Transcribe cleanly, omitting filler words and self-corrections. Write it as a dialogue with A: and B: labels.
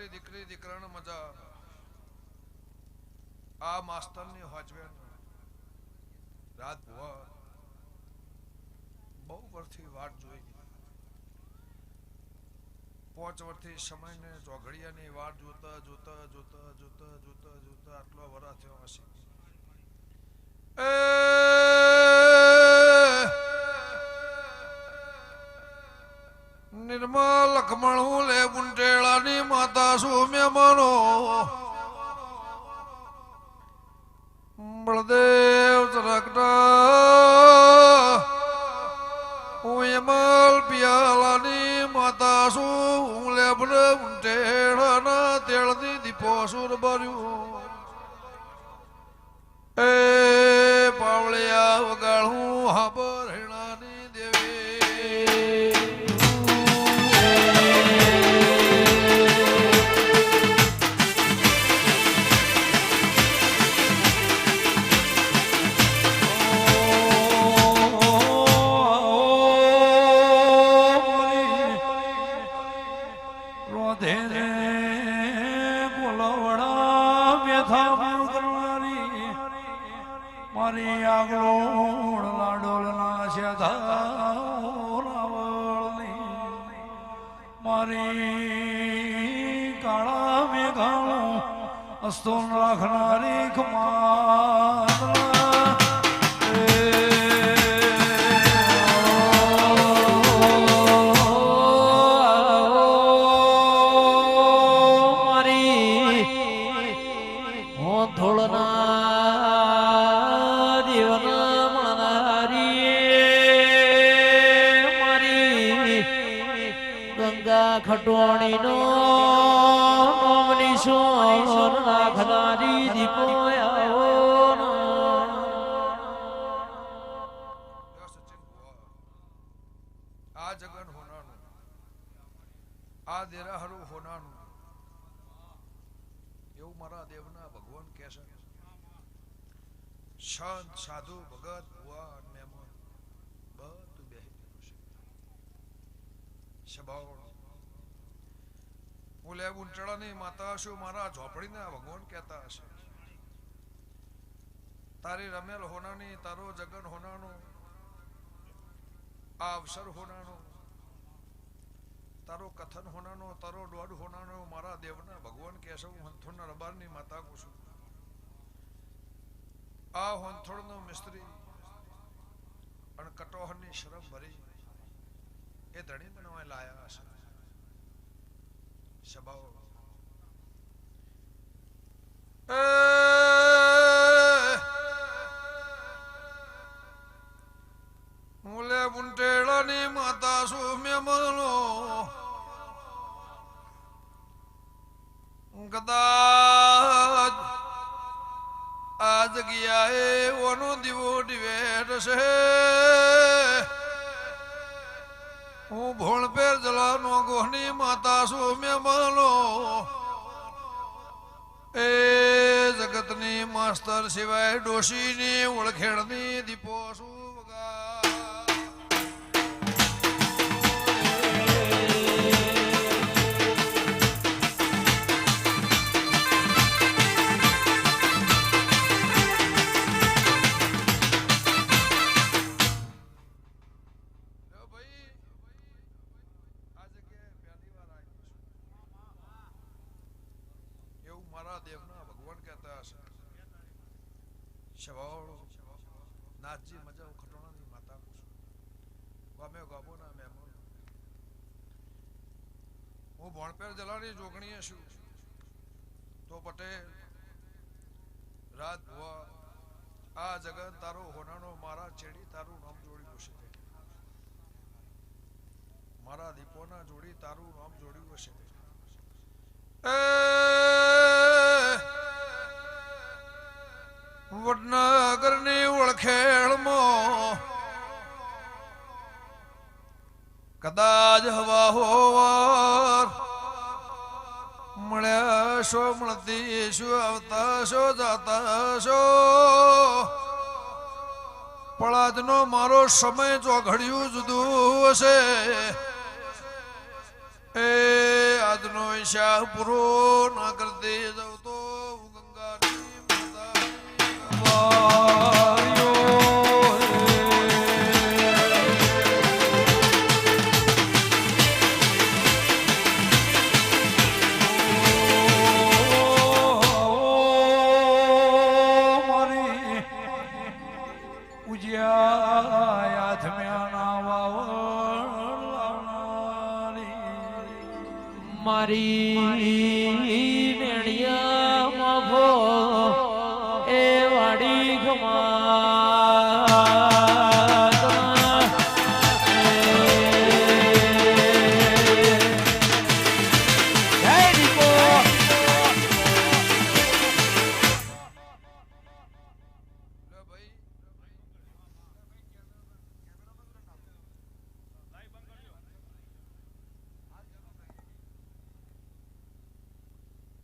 A: દીકરી દીકરાને મજા આ માસ્તરની હોજવે રાત ભુવા બહુ વર્ષથી વાટ જોઈ 5 વર્ષથી સમયને ચોઘડિયાની વાટ જોતા જોતા જોતા જોતા જોતા જોતા આટલો વરા થયો હશે નિર્મલ લખમણ હું લે બુંટેળાની માતા શું મહેમાનો બળદેવ ચરકડા હું યમલ પિયાલાની માતા શું હું લે બુંટેળાના તેળની દીપો સુર ભર્યું એ પાવળિયા વગાડું હાબર હેણાની દેવી
B: મારી આગળ લાડોલના શેધાવળની મારી કાળા મેઘાણું અસ્તો રાખનારી ખમાન
C: ખટોણી નો નોમની સોર રાખનારી દીપો
A: આ જગન હોનાનું આ દેરાહરું હોનાનું એવું મારા દેવના ભગવાન કહે છે શાંત સાધુ ભગત ભુવા મહેમાન બધું બેહી ગયું છે હું લે ઉંટળાની માતા છું મારા ઝોપડીના ભગવાન કહેતા હશે તારી રમેલ હોનાની તારો જગન હોનાનો આ અવસર હોનાનો તારો કથન હોનાનો તારો દોડ હોનાનો મારા દેવના ભગવાન કહે છે હું હંથોડના રબારની માતા કહું છું આ હંથોડનો મિસ્ત્રી અને કટોહરની શરમ ભરી એ ધણી બનાવવા લાયા હશે સભાઓ મુલે બુંટેળાની માતા શું મહેમાનો કદાચ આ જગ્યાએ ઓનો દીવો દિવેટ છે હું ભોણપેર જલાનો ગોહની માતા છું મહેમાનો એ જગતની માસ્તર સિવાય ડોશીની ઓળખેણની દીપો શું નાથજી મજા ખટોણાની માતા ગમે ગોબોના મહેમાન હું ભણપેર જલાની જોગણીએ છું તો પટેલ રાત ભુવા આ જગત તારો હોનાનો મારા ચેડી તારું નામ જોડ્યું હશે મારા દીપોના જોડી તારું નામ જોડ્યું હશે વડનગરની ઓળખેણમાં કદાચ હવા હોવાર મળ્યા છો મળતી શું આવતા છો જાતા છો પળાજનો મારો સમય જો ઘડ્યું જુદું હશે એ આજનો શાહ પૂરો ના કરતે જાઉં તો ગંગાની માતા
C: મારી